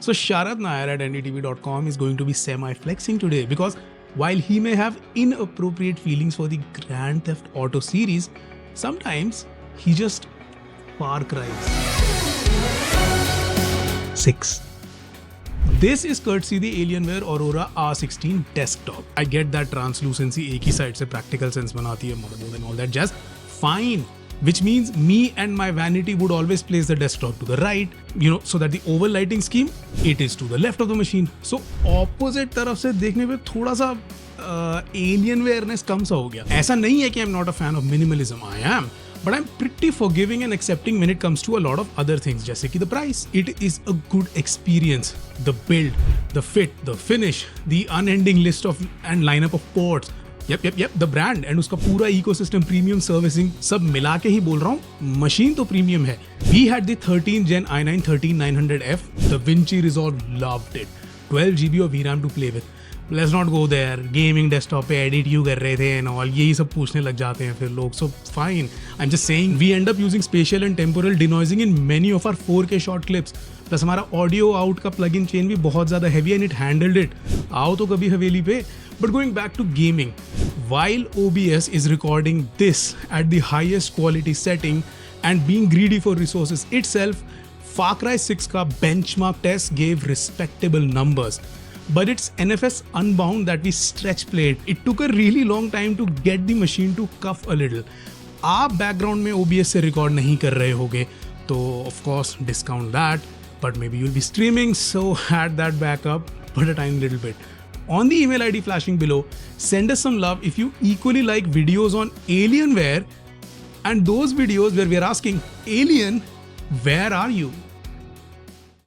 So Sharad Nair at NDTV.com is going to be semi-flexing today because while he may have inappropriate feelings for the Grand Theft Auto series, sometimes he just far cries. 6. This is courtesy the Alienware Aurora R16 desktop. I get that translucency एक ही side से practical sense बनाती है motherboard and all that jazz. Fine. Which means me and my vanity would always place the desktop to the right, so that the oval lighting scheme, it is to the left of the machine. So opposite तरफ से देखने पे थोड़ा सा alienwareness कम सा हो गया. ऐसा नहीं है कि I'm not a fan of minimalism. I am. But I'm pretty forgiving and accepting when it comes to a lot of other things, जैसे कि the price. It is a good experience. The build, the fit, the finish, the unending list of and lineup of ports. Yep, the brand and उसका पूरा ecosystem, premium servicing, सब मिला के ही बोल रहा हूँ. मशीन तो प्रीमियम है. We had the 13 Gen i9 13900F. The Vinci Resolve loved it. 12 GB of VRAM to play with. Let's not go there. Gaming desktop पे edit क्यों कर रहे थे and all. यही सब पूछने लग जाते हैं फिर लोग. So fine. I'm just saying we end up using spatial and temporal denoising in many of our 4K short clips. Plus हमारा audio out का plugin chain भी बहुत ज़्यादा heavy and it handled it. आओ तो कभी हवेली पे. But going back to gaming, while OBS is recording this at the highest quality setting and being greedy for resources itself, Far Cry 6 का benchmark test gave respectable numbers. But it's NFS Unbound that we stretch played. It took a really long time to get the machine to cuff a little. आप background में OBS से record नहीं कर रहे होगे, तो of course discount that. But maybe you'll be streaming, so add that back up, but a tiny little bit. On the email ID flashing below, send us some love if you equally like videos on Alienware and those videos where we are asking, Alien, where are you?